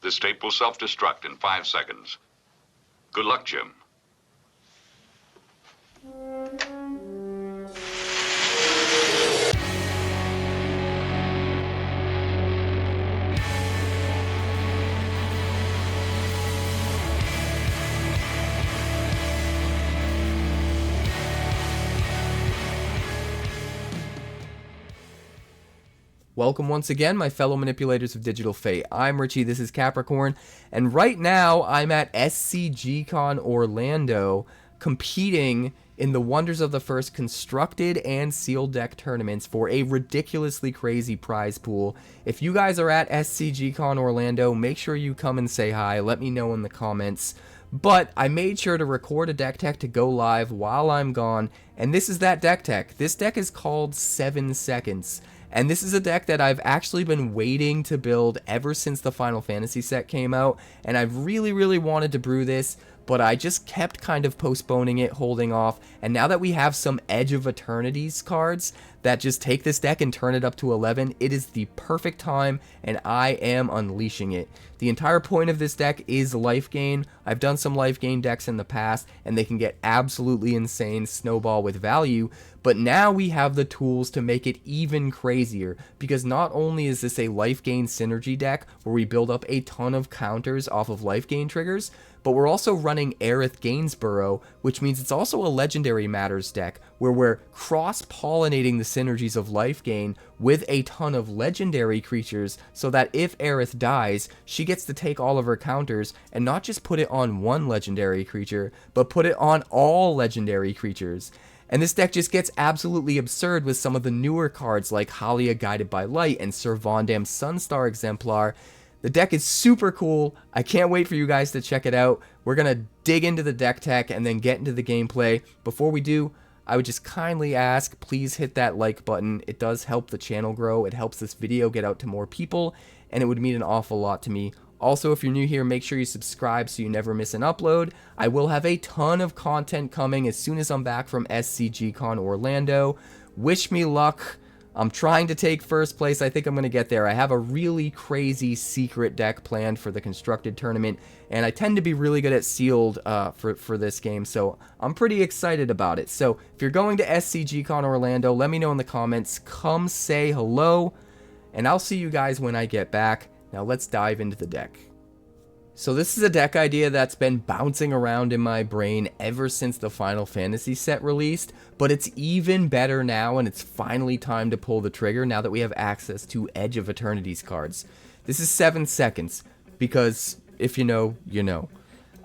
This tape will self-destruct in 5 seconds. Good luck, Jim. Welcome once again, my fellow manipulators of digital fate. I'm Richie, this is Capricorn, and right now I'm at SCGCon Orlando competing in the Wonders of the First constructed and sealed deck tournaments for a ridiculously crazy prize pool. If you guys are at SCGCon Orlando, make sure you come and say hi, let me know in the comments. But I made sure to record a deck tech to go live while I'm gone, and this is that deck tech. This deck is called 7 Seconds. And this is a deck that I've actually been waiting to build ever since the Final Fantasy set came out, and I've really wanted to brew this, but I just kept kind of postponing it, holding off, and now that we have some Edge of Eternity's cards that just take this deck and turn it up to 11, it is the perfect time, and I am unleashing it. The entire point of this deck is Lifegain. I've done some Lifegain decks in the past, and they can get absolutely insane snowball with value, but now we have the tools to make it even crazier, because not only is this a Lifegain synergy deck where we build up a ton of counters off of Lifegain triggers, but we're also running Aerith Gainsborough, which means it's also a Legendary Matters deck where we're cross-pollinating the synergies of Lifegain with a ton of legendary creatures so that if Aerith dies, she gets to take all of her counters and not just put it on one legendary creature, but put it on all legendary creatures. And this deck just gets absolutely absurd with some of the newer cards like Halia Guided by Light and Sir Vondam's Sunstar Exemplar. The deck is super cool. I can't wait for you guys to check it out. We're going to dig into the deck tech and then get into the gameplay. Before we do, I would just kindly ask, please hit that like button. It does help the channel grow. It helps this video get out to more people, and it would mean an awful lot to me. Also, if you're new here, make sure you subscribe so you never miss an upload. I will have a ton of content coming as soon as I'm back from SCGCon Orlando. Wish me luck. I'm trying to take first place. I think I'm going to get there. I have a really crazy secret deck planned for the constructed tournament, and I tend to be really good at sealed for this game, so I'm pretty excited about it. So if you're going to SCGCon Orlando, let me know in the comments. Come say hello, and I'll see you guys when I get back. Now let's dive into the deck. So this is a deck idea that's been bouncing around in my brain ever since the Final Fantasy set released, but it's even better now, and it's finally time to pull the trigger now that we have access to Edge of Eternity's cards. This is 7 Seconds, because if you know, you know.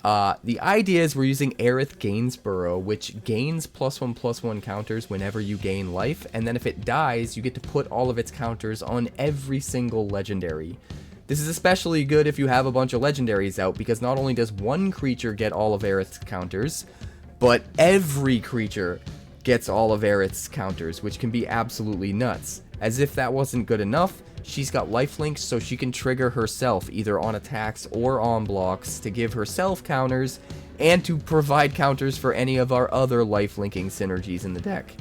The idea is we're using Aerith Gainsborough, which gains +1/+1 counters whenever you gain life, and then if it dies, you get to put all of its counters on every single legendary. This is especially good if you have a bunch of legendaries out, because not only does one creature get all of Aerith's counters, but every creature gets all of Aerith's counters, which can be absolutely nuts. As if that wasn't good enough, she's got lifelink, so she can trigger herself either on attacks or on blocks to give herself counters and to provide counters for any of our other lifelinking synergies in the deck.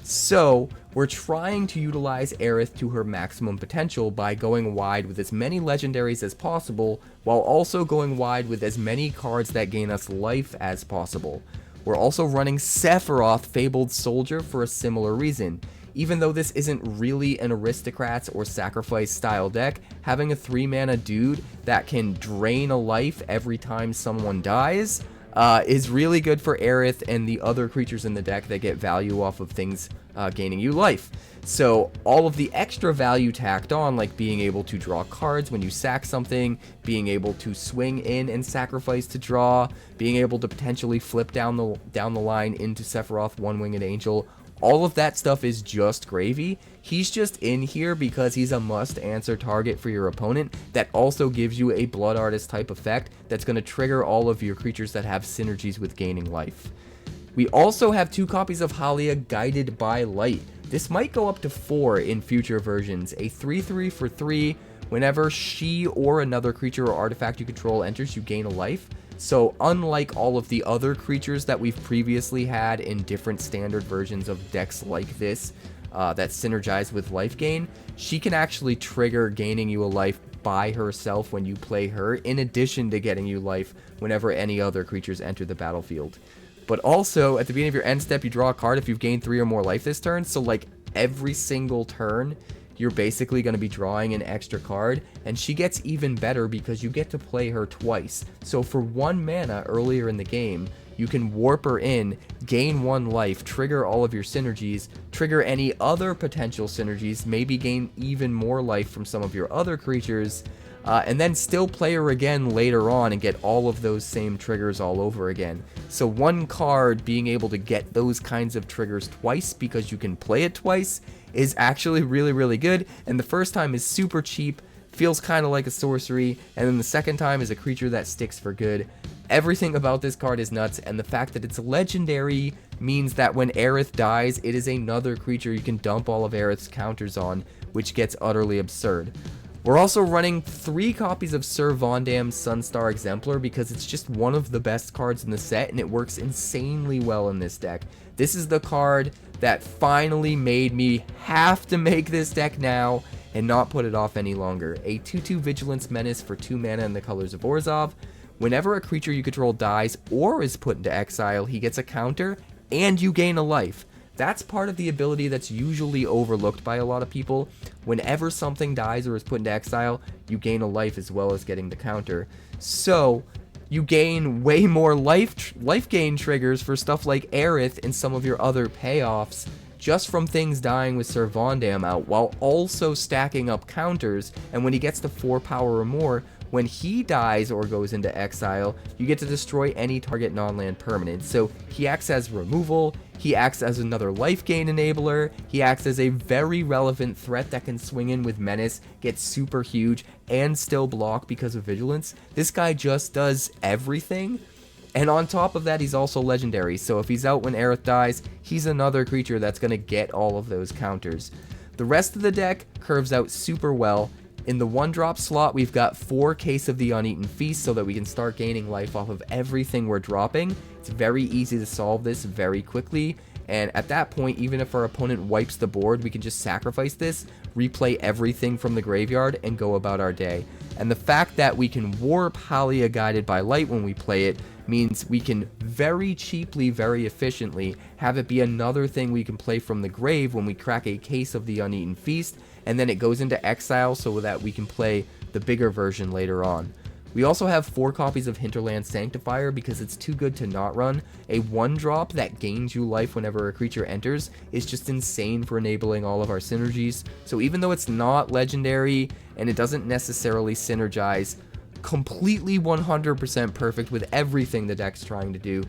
So, we're trying to utilize Aerith to her maximum potential by going wide with as many legendaries as possible, while also going wide with as many cards that gain us life as possible. We're also running Sephiroth Fabled Soldier for a similar reason. Even though this isn't really an Aristocrats or Sacrifice style deck, having a 3-mana dude that can drain a life every time someone dies is really good for Aerith and the other creatures in the deck that get value off of things gaining you life. So all of the extra value tacked on, like being able to draw cards when you sack something, being able to swing in and sacrifice to draw, being able to potentially flip down the line into Sephiroth One-Winged Angel, all of that stuff is just gravy. He's just in here because he's a must-answer target for your opponent that also gives you a Blood Artist type effect that's going to trigger all of your creatures that have synergies with gaining life. We also have 2 copies of Halia Guided by Light. This might go up to 4 in future versions. A 3/3 for 3. Whenever she or another creature or artifact you control enters, you gain a life. So unlike all of the other creatures that we've previously had in different standard versions of decks like this, that synergize with life gain, she can actually trigger gaining you a life by herself when you play her, in addition to getting you life whenever any other creatures enter the battlefield. But also, at the beginning of your end step, you draw a card if you've gained 3 or more life this turn, so like every single turn, you're basically going to be drawing an extra card, and she gets even better because you get to play her twice. So for 1 mana earlier in the game, you can warp her in, gain 1 life, trigger all of your synergies, trigger any other potential synergies, maybe gain even more life from some of your other creatures, and then still play her again later on and get all of those same triggers all over again. So 1 card being able to get those kinds of triggers twice because you can play it twice is actually really, really good. And the first time is super cheap, feels kind of like a sorcery, and then the second time is a creature that sticks for good. Everything about this card is nuts, and the fact that it's legendary means that when Aerith dies, it is another creature you can dump all of Aerith's counters on, which gets utterly absurd. We're also running 3 copies of Sir Vondam's Sunstar Exemplar because it's just one of the best cards in the set, and it works insanely well in this deck. This is the card that finally made me have to make this deck now and not put it off any longer. A 2/2 Vigilance Menace for 2 mana in the colors of Orzhov. Whenever a creature you control dies or is put into exile, he gets a counter and you gain a life. That's part of the ability that's usually overlooked by a lot of people. Whenever something dies or is put into exile, you gain a life as well as getting the counter. So you gain way more life gain triggers for stuff like Aerith and some of your other payoffs just from things dying with Sir Vondam out, while also stacking up counters. And when he gets to 4 power or more, when he dies or goes into exile, you get to destroy any target non-land permanent. So he acts as removal, he acts as another life gain enabler, he acts as a very relevant threat that can swing in with Menace, get super huge, and still block because of Vigilance. This guy just does everything. And on top of that, he's also legendary. So if he's out when Aerith dies, he's another creature that's going to get all of those counters. The rest of the deck curves out super well. In the 1-drop slot, we've got 4 Case of the Uneaten Feast so that we can start gaining life off of everything we're dropping. It's very easy to solve this very quickly, and at that point, even if our opponent wipes the board, we can just sacrifice this, replay everything from the graveyard, and go about our day. And the fact that we can warp Halia Guided by Light when we play it means we can very cheaply, very efficiently have it be another thing we can play from the grave when we crack a Case of the Uneaten Feast, and then it goes into exile so that we can play the bigger version later on. We also have 4 copies of Hinterland Sanctifier because it's too good to not run. A 1-drop that gains you life whenever a creature enters is just insane for enabling all of our synergies. So even though it's not legendary and it doesn't necessarily synergize completely 100% perfect with everything the deck's trying to do,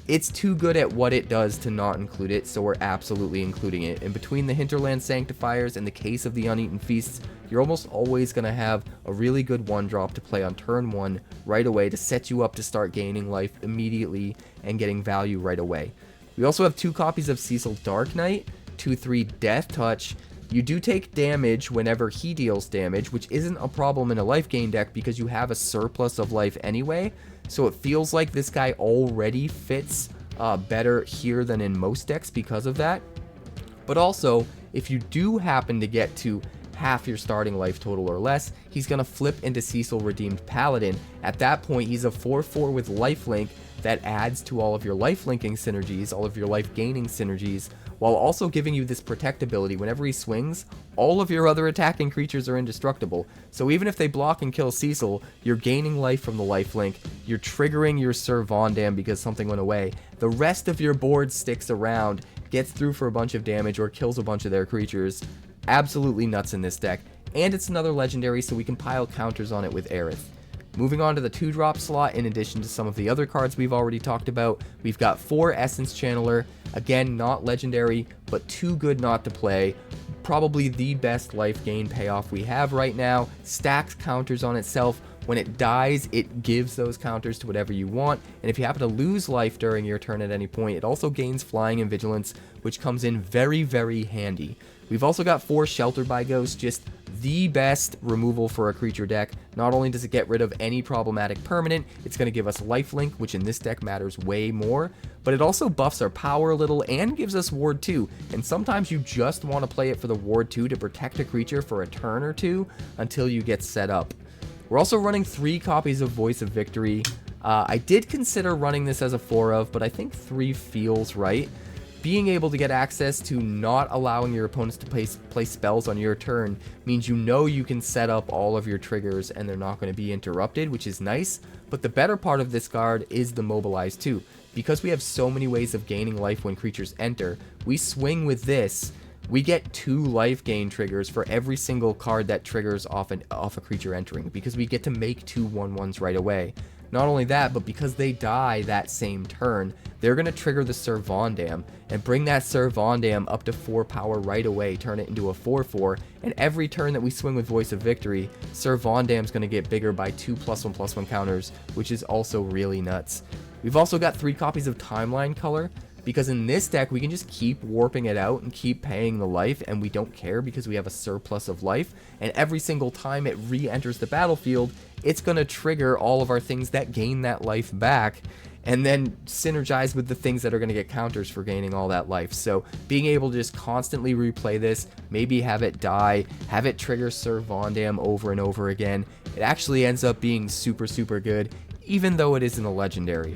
it's too good at what it does to not include it, so we're absolutely including it. And between the Hinterland Sanctifiers and the Case of the Uneaten Feasts, you're almost always going to have a really good 1-drop to play on turn 1 right away to set you up to start gaining life immediately and getting value right away. We also have 2 copies of Cecil Dark Knight, 2/3 Death Touch. You do take damage whenever he deals damage, which isn't a problem in a life gain deck because you have a surplus of life anyway. So it feels like this guy already fits better here than in most decks because of that. But also, if you do happen to get to half your starting life total or less, he's going to flip into Cecil Redeemed Paladin. At that point, he's a 4/4 with lifelink that adds to all of your lifelinking synergies, all of your life gaining synergies, while also giving you this protect ability. Whenever he swings, all of your other attacking creatures are indestructible. So even if they block and kill Cecil, you're gaining life from the lifelink, you're triggering your Sir Vondam because something went away. The rest of your board sticks around, gets through for a bunch of damage, or kills a bunch of their creatures. Absolutely nuts in this deck. And it's another legendary, so we can pile counters on it with Aerith. Moving on to the 2-drop slot, in addition to some of the other cards we've already talked about, we've got 4 Essence Channeler. Again, not legendary, but too good not to play. Probably the best life gain payoff we have right now. Stacks counters on itself. When it dies, it gives those counters to whatever you want. And if you happen to lose life during your turn at any point, it also gains Flying and Vigilance, which comes in very, very handy. We've also got 4 Sheltered by Ghosts, just the best removal for a creature deck. Not only does it get rid of any problematic permanent, it's going to give us lifelink, which in this deck matters way more, but it also buffs our power a little and gives us ward 2, and sometimes you just want to play it for the ward 2 to protect a creature for a turn or two until you get set up. We're also running 3 copies of Voice of Victory. I did consider running this as a 4 of, but I think 3 feels right. Being able to get access to not allowing your opponents to play spells on your turn means you know you can set up all of your triggers and they're not going to be interrupted, which is nice. But the better part of this card is the Mobilize too. Because we have so many ways of gaining life when creatures enter, we swing with this. We get 2 life gain triggers for every single card that triggers off a creature entering, because we get to make 2 1/1s right away. Not only that, but because they die that same turn, they're going to trigger the /Ssirvondam and bring that /Ssirvondam up to 4 power right away, turn it into a 4/4, and every turn that we swing with Voice of Victory, /Ssirvondam's going to get bigger by 2 +1/+1 counters, which is also really nuts. We've also got 3 copies of Timeline Color, because in this deck we can just keep warping it out and keep paying the life, and we don't care because we have a surplus of life, and every single time it re-enters the battlefield, it's going to trigger all of our things that gain that life back, and then synergize with the things that are going to get counters for gaining all that life. So being able to just constantly replay this, maybe have it die, have it trigger /Ssirvondam over and over again, it actually ends up being super, super good, even though it isn't a legendary.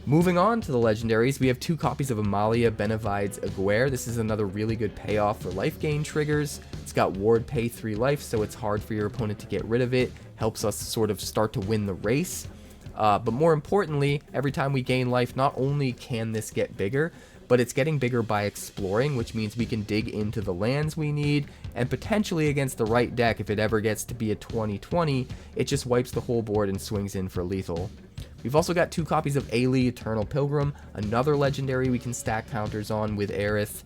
Moving on to the legendaries, we have 2 copies of Amalia Benevides Aguirre. This is another really good payoff for life gain triggers. It's got ward pay 3 life, so it's hard for your opponent to get rid of it. Helps us sort of start to win the race. But more importantly, every time we gain life, not only can this get bigger, but it's getting bigger by exploring, which means we can dig into the lands we need, and potentially against the right deck, if it ever gets to be a 20/20, it just wipes the whole board and swings in for lethal. We've also got 2 copies of Ailey Eternal Pilgrim, another legendary we can stack counters on with Aerith.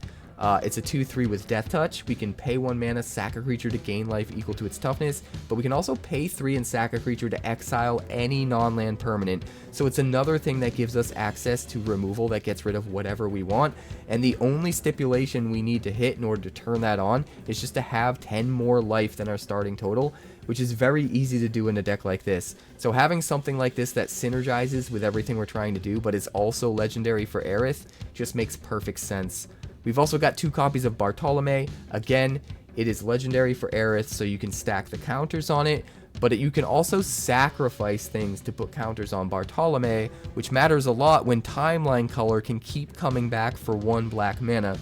It's a 2/3 with Death Touch. We can pay 1 mana, sack a creature to gain life equal to its toughness, but we can also pay 3 and sack a creature to exile any non-land permanent. So it's another thing that gives us access to removal that gets rid of whatever we want, and the only stipulation we need to hit in order to turn that on is just to have 10 more life than our starting total, which is very easy to do in a deck like this. So having something like this that synergizes with everything we're trying to do, but is also legendary for Aerith, just makes perfect sense. We've also got 2 copies of Bartolome. Again, it is legendary for Aerith, so you can stack the counters on it, but you can also sacrifice things to put counters on Bartolome, which matters a lot when Timeline Color can keep coming back for 1 black mana.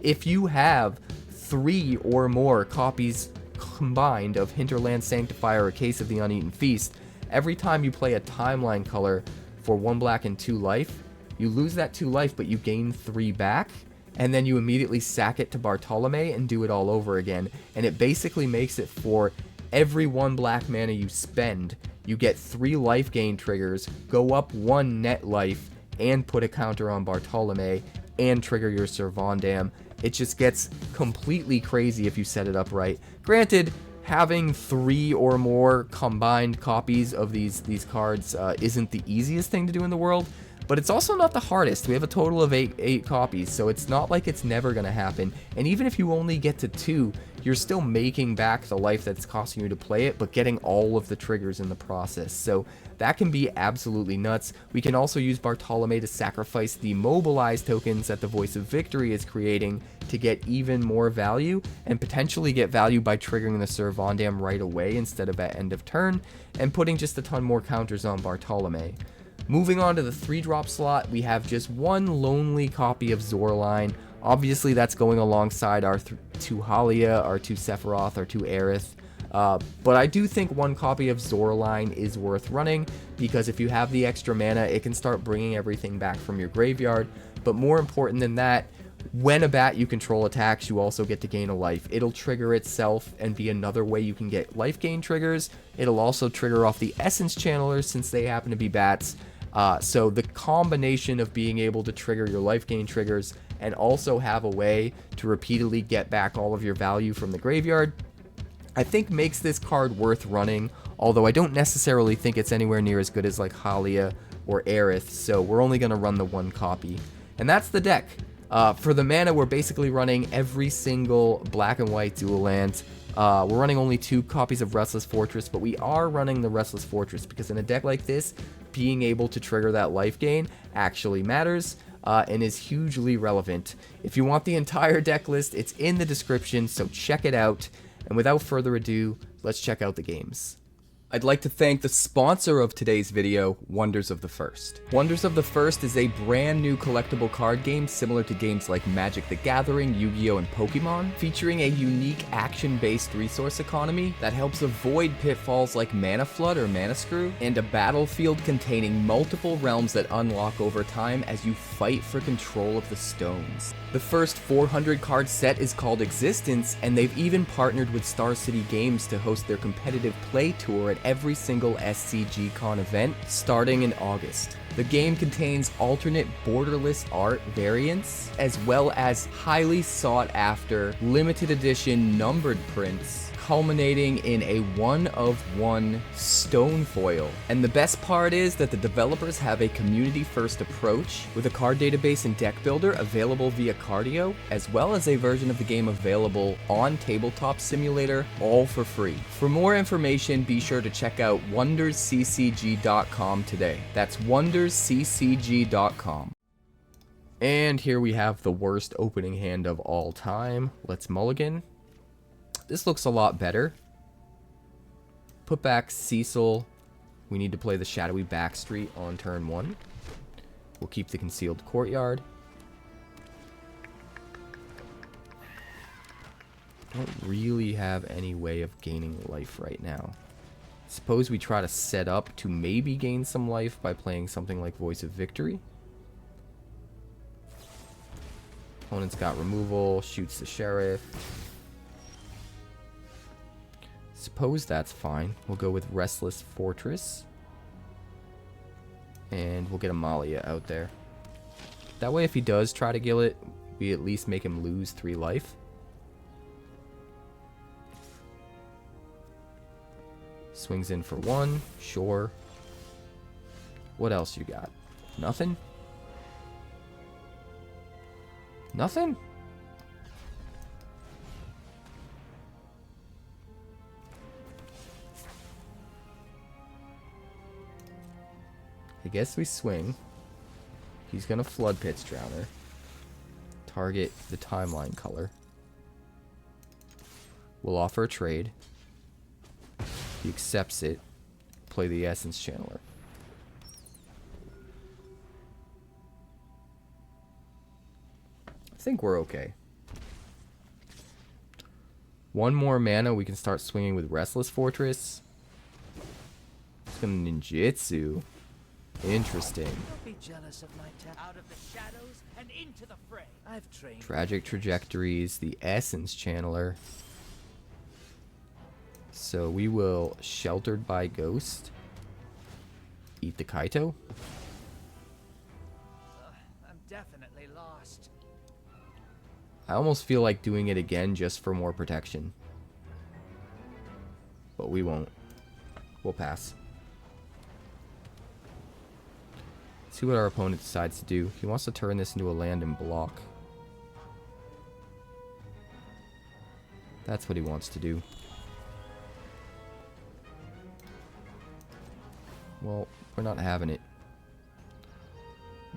If you have 3 or more copies combined of Hinterland Sanctifier or Case of the Uneaten Feast, every time you play a Timeline Color for 1 black and 2 life, you lose that 2 life, but you gain 3 back, and then you immediately sack it to Bartolome and do it all over again. And it basically makes it for every 1 black mana you spend, you get 3 life gain triggers, go up 1 net life, and put a counter on Bartolome, and trigger your /Ssirvondam. It just gets completely crazy if you set it up right. Granted, having 3 or more combined copies of these cards isn't the easiest thing to do in the world, but it's also not the hardest. We have a total of 8 copies, so it's not like it's never going to happen. And even if you only get to 2, you're still making back the life that's costing you to play it, but getting all of the triggers in the process. So that can be absolutely nuts. We can also use Bartolome to sacrifice the Mobilize tokens that the Voice of Victory is creating to get even more value, and potentially get value by triggering the /Ssirvondam right away instead of at end of turn, and putting just a ton more counters on Bartolome. Moving on to the 3-drop slot, we have just 1 lonely copy of Zorline. Obviously, that's going alongside our 2 Halia, our 2 Sephiroth, our 2 Aerith. But I do think 1 copy of Zorline is worth running, because if you have the extra mana, it can start bringing everything back from your graveyard. But more important than that, when a bat you control attacks, you also get to gain a life. It'll trigger itself and be another way you can get life gain triggers. It'll also trigger off the Essence Channelers since they happen to be bats. So the combination of being able to trigger your life gain triggers and also have a way to repeatedly get back all of your value from the graveyard, I think makes this card worth running, although I don't necessarily think it's anywhere near as good as like Halia or Aerith, so we're only going to run the 1 copy. And that's the deck. For the mana, we're basically running every single black and white dual land. We're running only 2 copies of Restless Fortress, but we are running the Restless Fortress because in a deck like this, being able to trigger that life gain actually matters and is hugely relevant. If you want the entire deck list, it's in the description, so check it out. And without further ado, let's check out the games. I'd like to thank the sponsor of today's video, Wonders of the First. Wonders of the First is a brand new collectible card game similar to games like Magic the Gathering, Yu-Gi-Oh! And Pokemon, featuring a unique action-based resource economy that helps avoid pitfalls like Mana Flood or Mana Screw, and a battlefield containing multiple realms that unlock over time as you fight for control of the stones. The first 400 card set is called Existence, and they've even partnered with Star City Games to host their competitive play tour at every single SCGCon event starting in August. The game contains alternate borderless art variants, as well as highly sought after limited edition numbered prints, culminating in a 1-of-1 stone foil. And the best part is that the developers have a community-first approach with a card database and deck builder available via Cardio, as well as a version of the game available on Tabletop Simulator, all for free. For more information, be sure to check out wondersccg.com today. That's wondersccg.com. And here we have the worst opening hand of all time. Let's mulligan. This looks a lot better. Put back Cecil. We need to play the Shadowy Backstreet on turn 1. We'll keep the Concealed Courtyard. Don't really have any way of gaining life right now. Suppose we try to set up to maybe gain some life by playing something like Voice of Victory. Opponent's got removal, shoots the Sheriff. Suppose that's fine. We'll go with Restless Fortress. And we'll get Amalia out there. That way if he does try to kill it, we at least make him lose 3 life. Swings in for 1. Sure. What else you got? Nothing? Nothing? I guess we swing. He's gonna Flood Pits Drowner. Target the timeline color. We'll offer a trade. He accepts it. Play the Essence Channeler. I think we're okay. 1 more mana, we can start swinging with Restless Fortress. It's gonna ninjutsu. Interesting. Don't be jealous of my out of the shadows and into the fray. I've trained. Tragic Trajectories, the Essence Channeler. So we will Sheltered by Ghost. Eat the Kaito. I'm definitely lost. I almost feel like doing it again just for more protection. But we won't. We'll pass. See what our opponent decides to do. He wants to turn this into a land and block. That's what he wants to do. Well, we're not having it.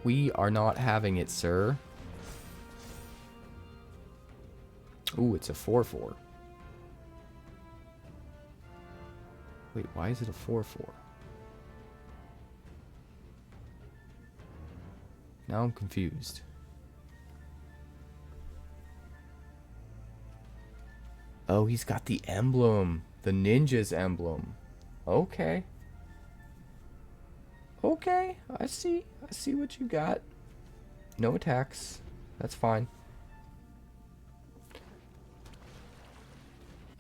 We are not having it, sir. Ooh, it's a 4/4. Wait, why is it a 4/4? Now I'm confused. Oh, he's got the emblem. The ninja's emblem. Okay. Okay, I see what you got. No attacks. That's fine.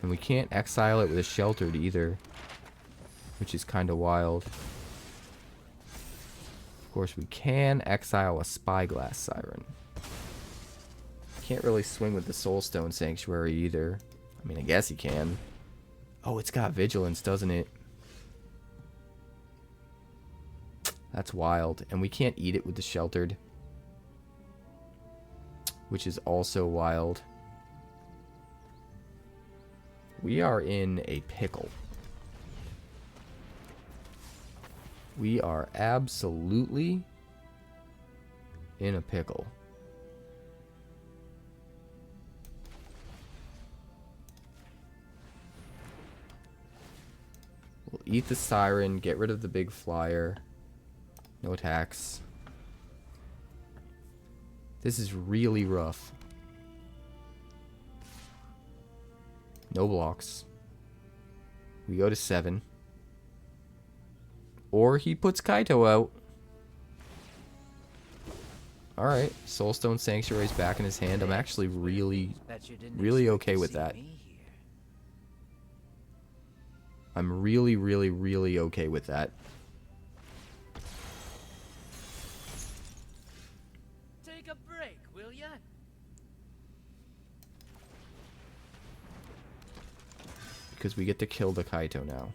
And we can't exile it with a sheltered either, which is kind of wild. Of course, we can exile a Spyglass Siren. Can't really swing with the Soulstone Sanctuary either. I mean, I guess he can. Oh, it's got Vigilance, doesn't it? That's wild. And we can't eat it with the Sheltered, which is also wild. We are in a pickle. We are absolutely in a pickle. We'll eat the siren, get rid of the big flyer. No attacks. This is really rough. No blocks. We go to 7. Or he puts Kaito out. Alright, Soulstone Sanctuary's back in his hand. I'm actually really okay with that. I'm really okay with that. Take a break, will ya? Because we get to kill the Kaito now.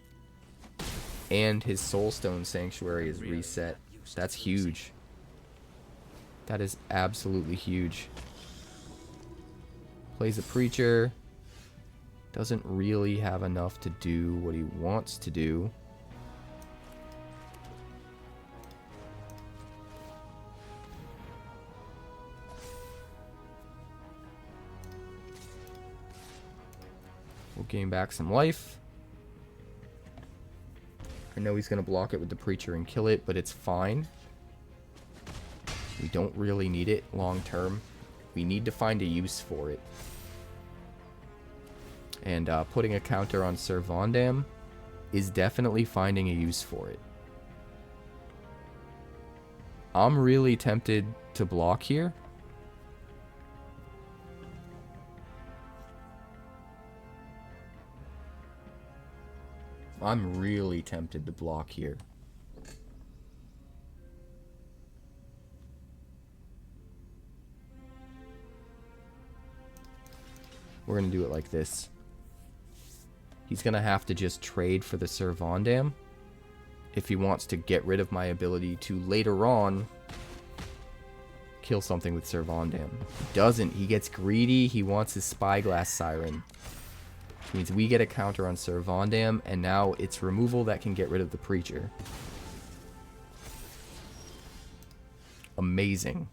And his Soulstone Sanctuary is reset. That's huge. That is absolutely huge. Plays a Preacher. Doesn't really have enough to do what he wants to do. We'll gain back some life. I know he's going to block it with the Preacher and kill it, but it's fine. We don't really need it long term. We need to find a use for it. And putting a counter on 𝑠e𝑟VANDAM is definitely finding a use for it. I'm really tempted to block here. I'm really tempted to block here. We're going to do it like this. He's going to have to just trade for the 𝑠e𝑟VANDAM if he wants to get rid of my ability to later on kill something with 𝑠e𝑟VANDAM. He doesn't. He gets greedy. He wants his Spyglass Siren. Which means we get a counter on 𝑠e𝑟VANDAM, and now it's removal that can get rid of the Preacher. Amazing.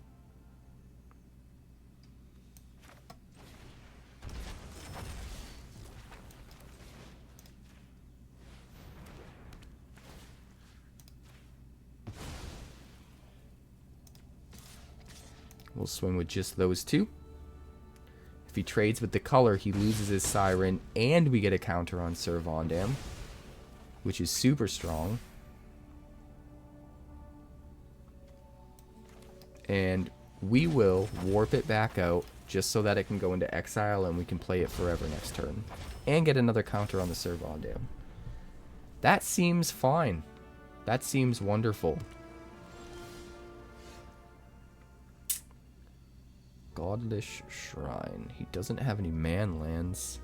We'll swing with just those two. If he trades with the color, he loses his Siren, and we get a counter on 𝑠e𝑟VANDAM, which is super strong. And we will warp it back out just so that it can go into exile and we can play it forever next turn. And get another counter on the 𝑠e𝑟VANDAM. That seems fine. That seems wonderful. Godless Shrine. He doesn't have any man lands.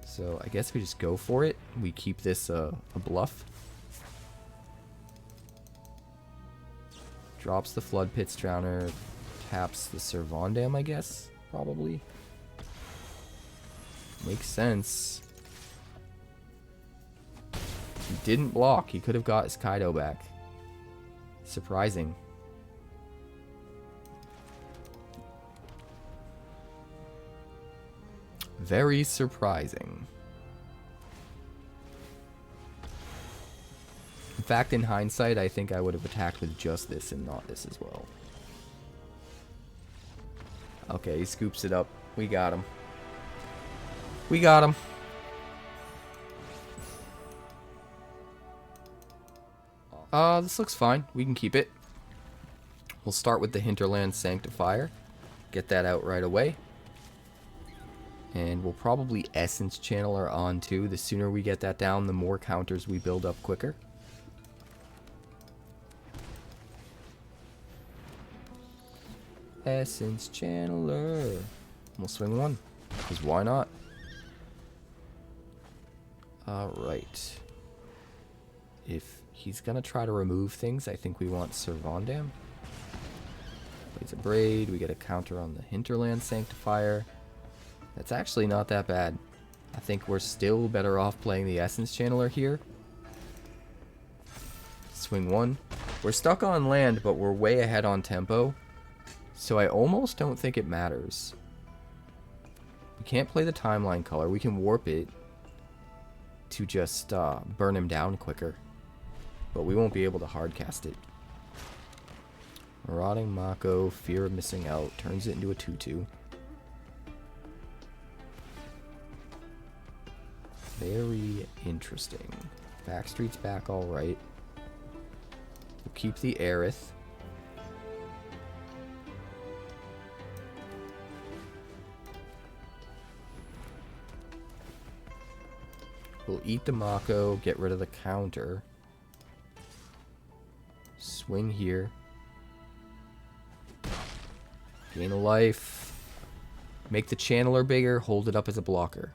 So I guess we just go for it. We keep this a bluff. Drops the Flood Pits Drowner. Taps the 𝑠e𝑟VANDAM, I guess. Probably. Makes sense. He didn't block. He could have got his Kaido back. Surprising. Very surprising. In fact, in hindsight, I think I would have attacked with just this and not this as well. Okay, he scoops it up. We got him. We got him. This looks fine. We can keep it. We'll start with the Hinterland Sanctifier. Get that out right away. And we'll probably Essence Channeler on too. The sooner we get that down, the more counters we build up quicker. Essence Channeler. We'll swing one. Because why not? Alright. If he's going to try to remove things, I think we want 𝑠e𝑟VANDAM. Plays a Braid. We get a counter on the Hinterland Sanctifier. That's actually not that bad. I think we're still better off playing the Essence Channeler here. Swing 1. We're stuck on land, but we're way ahead on tempo. So I almost don't think it matters. We can't play the timeline color. We can warp it to just burn him down quicker. But we won't be able to hardcast it. Marauding Mako, Fear of Missing Out, turns it into a 2/2. Very interesting. Backstreet's back alright. We'll keep the Aerith. We'll eat the Mako, get rid of the counter. Swing here. Gain a life. Make the Channeler bigger, hold it up as a blocker.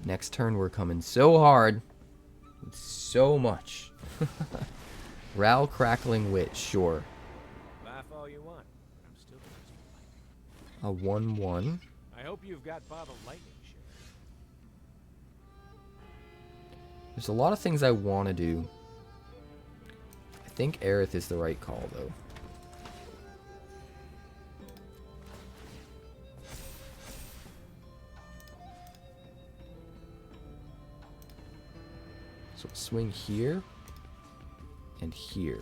Next turn we're coming so hard. With so much. Ral Crackling Wit, sure. Laugh all you want. I'm still the A 1/1. I hope you've got bottled lightning share. There's a lot of things I want to do. I think Aerith is the right call, though. So swing here and here.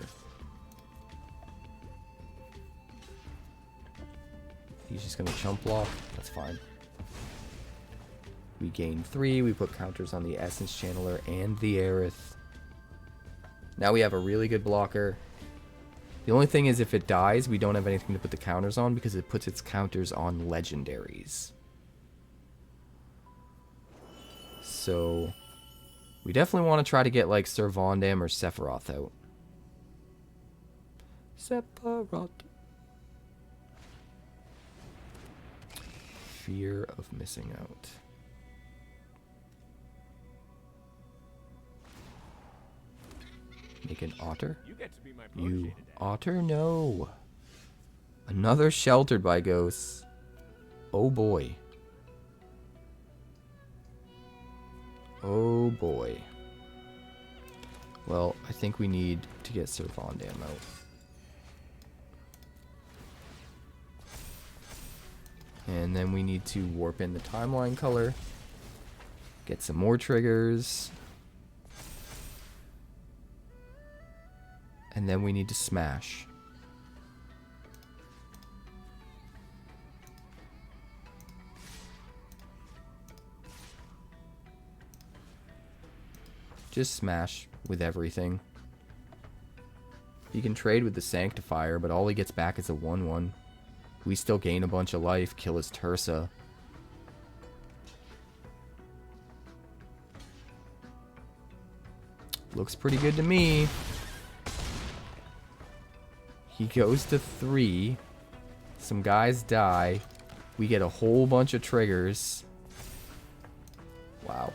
He's just going to chump block. That's fine. We gain 3. We put counters on the Essence Channeler and the Aerith. Now we have a really good blocker. The only thing is if it dies, we don't have anything to put the counters on because it puts its counters on legendaries. So we definitely want to try to get like Servondam or Sephiroth out. Sephiroth. Fear of missing out. Make an otter. You get to be my You protege today. otter? No. Another sheltered by ghosts. Oh boy. Oh boy. Well, I think we need to get Servondam out. And then we need to warp in the timeline color. Get some more triggers. And then we need to smash. Just smash with everything. He can trade with the Sanctifier, but all he gets back is a 1/1. We still gain a bunch of life, kill his Tersa. Looks pretty good to me. He goes to 3. Some guys die. We get a whole bunch of triggers. Wow.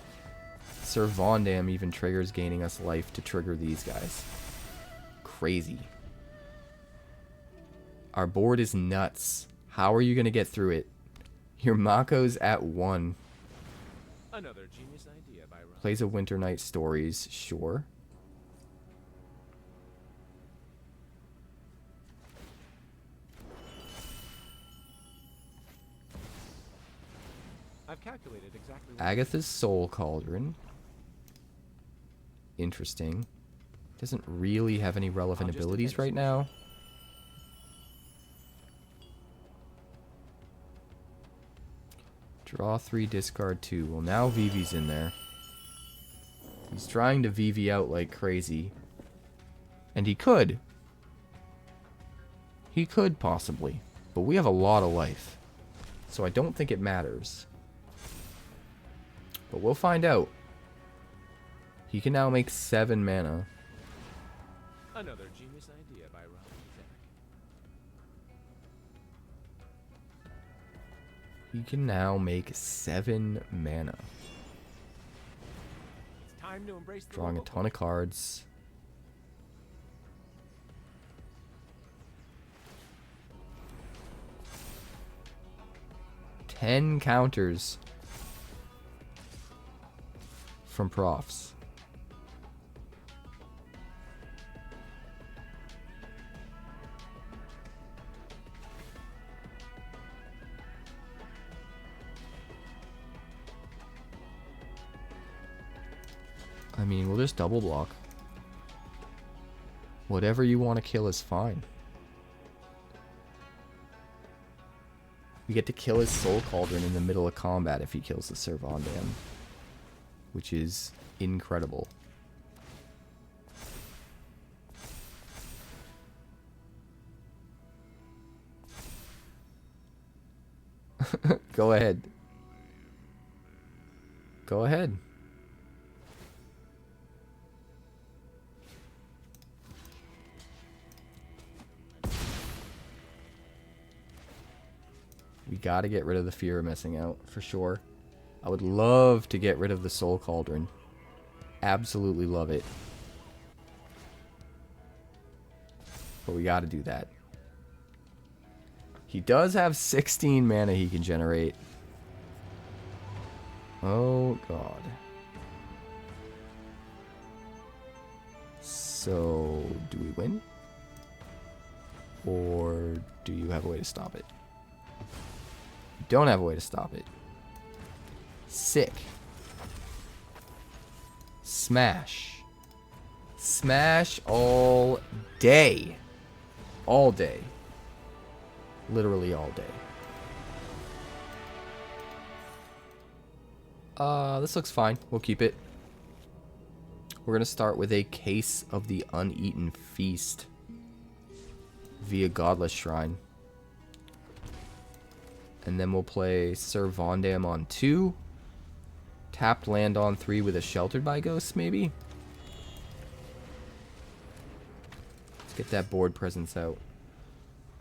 Servondam even triggers gaining us life to trigger these guys. Crazy. Our board is nuts. How are you going to get through it? Your Mako's at 1. Another genius idea by Ron. Plays a Winter Night Stories, sure. I've calculated exactly what Agatha's Soul Cauldron. Interesting. Doesn't really have any relevant I'll just abilities defend right now. Draw 3, discard 2. Well, now Vivi's in there. He's trying to Vivi out like crazy. And he could. He could possibly. But we have a lot of life. So I don't think it matters. But we'll find out. He can now make 7 mana. Another genius idea by Ron. He can now make 7 mana. It's time to embrace the Drawing a local ton of cards. Ten counters. from profs. I mean, we'll just double block. Whatever you want to kill is fine. We get to kill his Soul Cauldron in the middle of combat if he kills the 𝑠erbondam, which is incredible. Go ahead. Go ahead. We gotta get rid of the fear of missing out, for sure. I would love to get rid of the Soul Cauldron. Absolutely love it. But we gotta do that. He does have 16 mana he can generate. Oh, God. So, do we win? Or do you have a way to stop it? You don't have a way to stop it. Sick. Smash. Smash all day. All day. Literally all day. This looks fine. We'll keep it. We're going to start with a Case of the Uneaten Feast via Godless Shrine. And then we'll play 𝑠erbondam on 2. Tapped land on 3 with a Sheltered by Ghosts, maybe? Let's get that board presence out.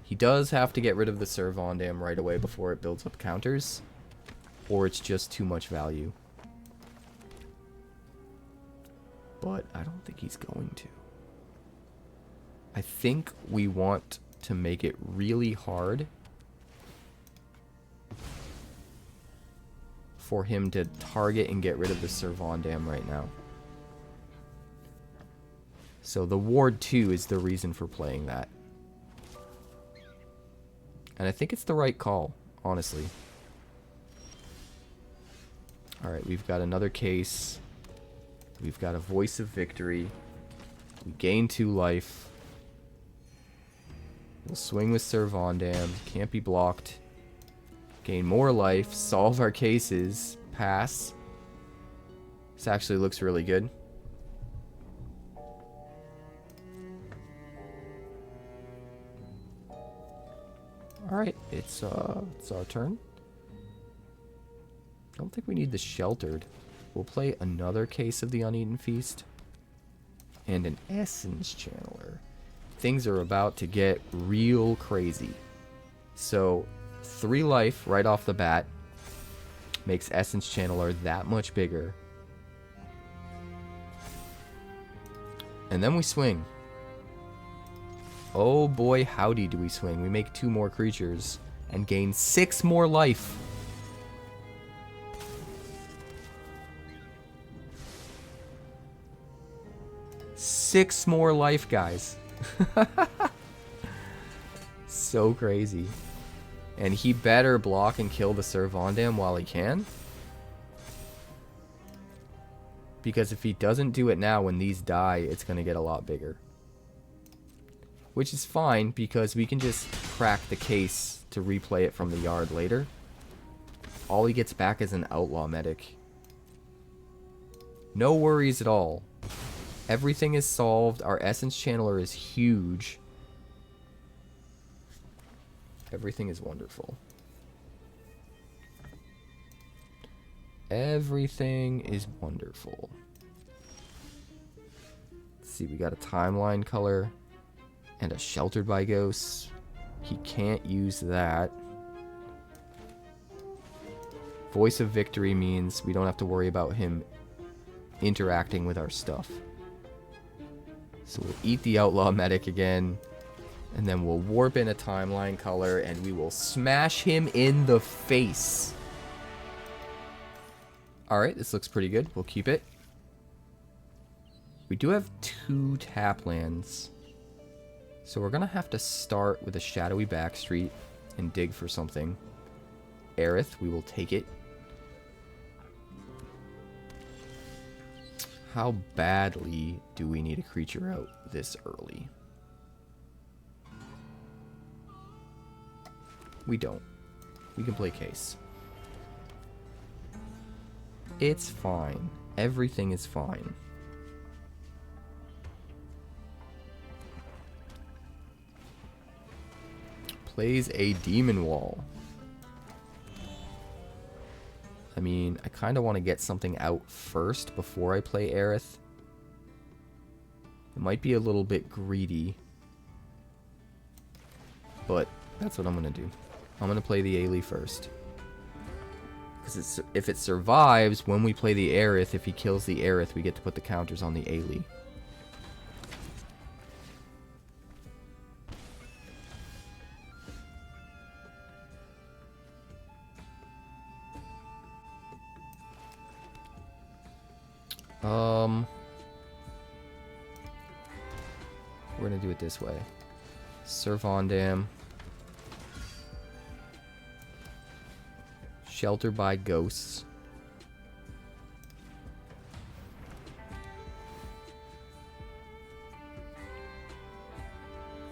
He does have to get rid of the 𝑠erbondam right away before it builds up counters, or it's just too much value. But I don't think he's going to. I think we want to make it really hard for him to target and get rid of the 𝑠erbondam right now. So the Ward 2 is the reason for playing that. And I think it's the right call, honestly. Alright, we've got another case. We've got a Voice of Victory. We gain 2 life. We'll swing with 𝑠erbondam. Can't be blocked. Gain more life. Solve our cases. Pass. This actually looks really good. Alright, it's our turn. I don't think we need the Sheltered. We'll play another Case of the Uneaten Feast. And an Essence Channeler. Things are about to get real crazy. So, 3 life right off the bat makes Essence Channeler that much bigger. And then we swing. Oh boy, howdy do we swing. We make 2 more creatures and gain 6 more life. Six more life, guys. So crazy. And he better block and kill the 𝑠erbondam while he can. Because if he doesn't do it now, when these die, it's going to get a lot bigger. Which is fine, because we can just crack the case to replay it from the yard later. All he gets back is an Outlaw Medic. No worries at all. Everything is solved. Our Essence Channeler is huge. Everything is wonderful. Everything is wonderful. Let's see, we got a Timeline color and a Sheltered by Ghosts. He can't use that. Voice of Victory means we don't have to worry about him interacting with our stuff. So we'll eat the Outlaw Medic again. And then we'll warp in a Timeline color and we will smash him in the face. Alright, this looks pretty good. We'll keep it. We do have 2 tap lands. So we're going to have to start with a shadowy backstreet and dig for something. Aerith, we will take it. How badly do we need a creature out this early? We don't. We can play Case. It's fine. Everything is fine. Plays a Demon Wall. I mean, I kind of want to get something out first before I play Aerith. It might be a little bit greedy, but that's what I'm going to do. I'm going to play the Ailey first. Because if it survives, when we play the Aerith, if he kills the Aerith, we get to put the counters on the Ailey. We're gonna do it this way. 𝑠e𝑟VANDAM. Shelter by Ghosts.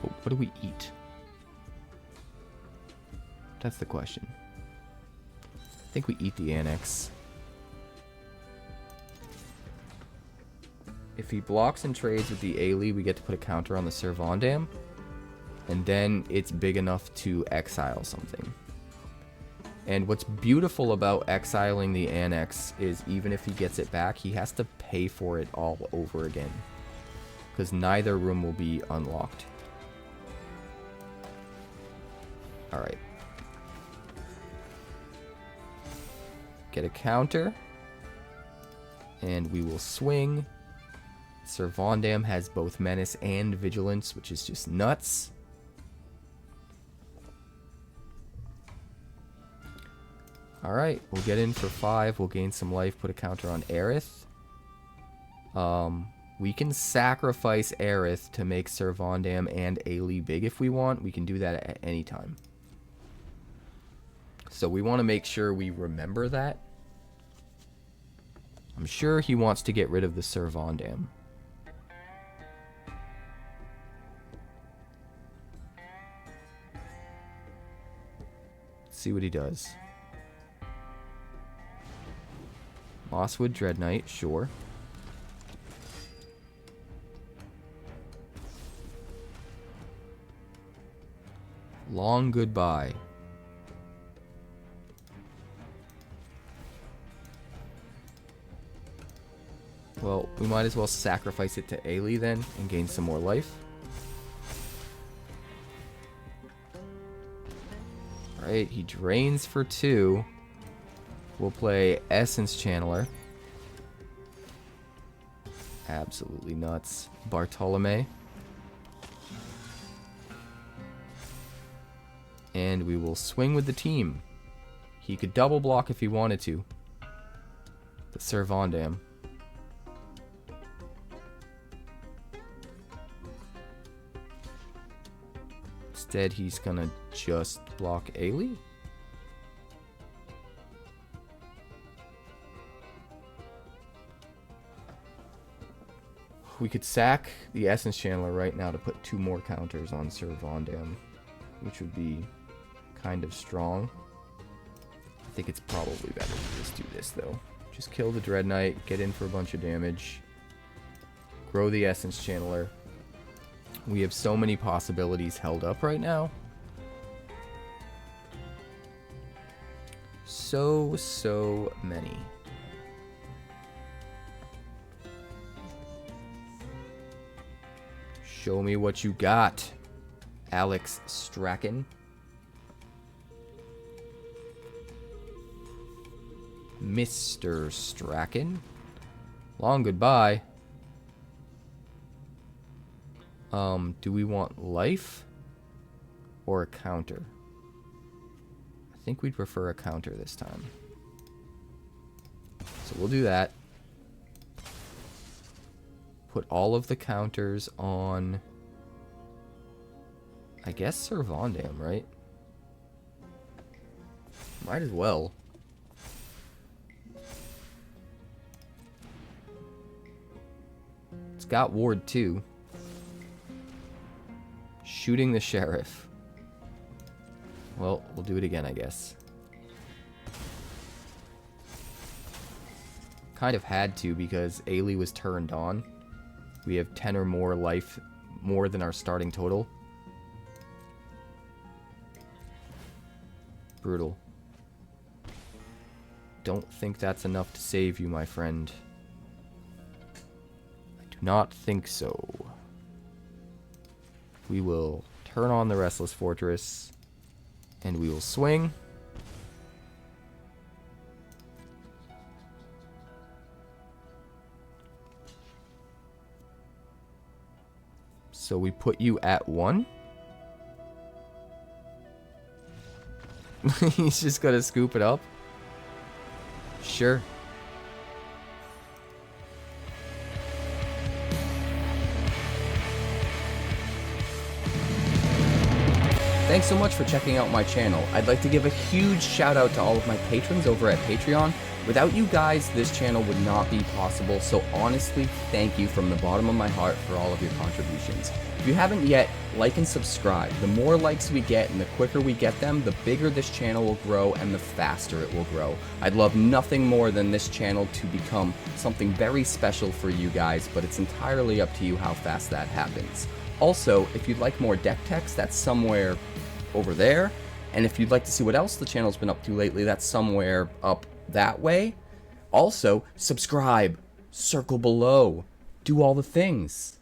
Oh, what do we eat? That's the question. I think we eat the Annex. If he blocks and trades with the Ailey, we get to put a counter on the 𝑠e𝑟VANDAM. And then it's big enough to exile something. And what's beautiful about exiling the Annex is even if he gets it back, he has to pay for it all over again. Because neither room will be unlocked. Alright. Get a counter. And we will swing. 𝑠e𝑟VANDAM has both Menace and Vigilance, which is just nuts. Alright, we'll get in for 5. We'll gain some life, put a counter on Aerith. We can sacrifice Aerith to make 𝑠e𝑟VANDAM and Ailey big if we want. We can do that at any time. So we want to make sure we remember that. I'm sure he wants to get rid of the 𝑠e𝑟VANDAM. Let's see what he does. Mosswood Dread Knight, sure. Long Goodbye. Well, we might as well sacrifice it to Ailey then and gain some more life. Alright, he drains for 2. We'll play Essence Channeler. Absolutely nuts. Bartolome. And we will swing with the team. He could double block if he wanted to. The 𝑠e𝑟VANDAM. Instead, he's gonna just block Ailey. We could sack the Essence Channeler right now to put 2 more counters on 𝑠e𝑟VANDAM, which would be kind of strong. I think it's probably better to just do this, though. Just kill the Dread Knight, get in for a bunch of damage, grow the Essence Channeler. We have so many possibilities held up right now. So many. Show me what you got, Alex Strachan. Mr. Strachan. Long Goodbye. Do we want life or a counter? I think we'd prefer a counter this time. So we'll do that. put all of the counters on, I guess, Servondam, right? Might as well. It's got Ward 2. Shooting the sheriff. Well, we'll do it again, I guess. Kind of had to because Ailey was turned on. We have 10 or more life more than our starting total. Brutal. Don't think that's enough to save you, my friend. I do not think so. We will turn on the Restless Fortress, and we will swing. So we put you at 1. He's just gonna scoop it up. Sure. Thanks so much for checking out my channel. I'd like to give a huge shout out to all of my patrons over at Patreon. Without you guys, this channel would not be possible, so honestly, thank you from the bottom of my heart for all of your contributions. If you haven't yet, like and subscribe. The more likes we get and the quicker we get them, the bigger this channel will grow and the faster it will grow. I'd love nothing more than this channel to become something very special for you guys, but it's entirely up to you how fast that happens. Also, if you'd like more deck techs, that's somewhere over there. And if you'd like to see what else the channel's been up to lately, that's somewhere up that way. Also, subscribe, circle below, do all the things.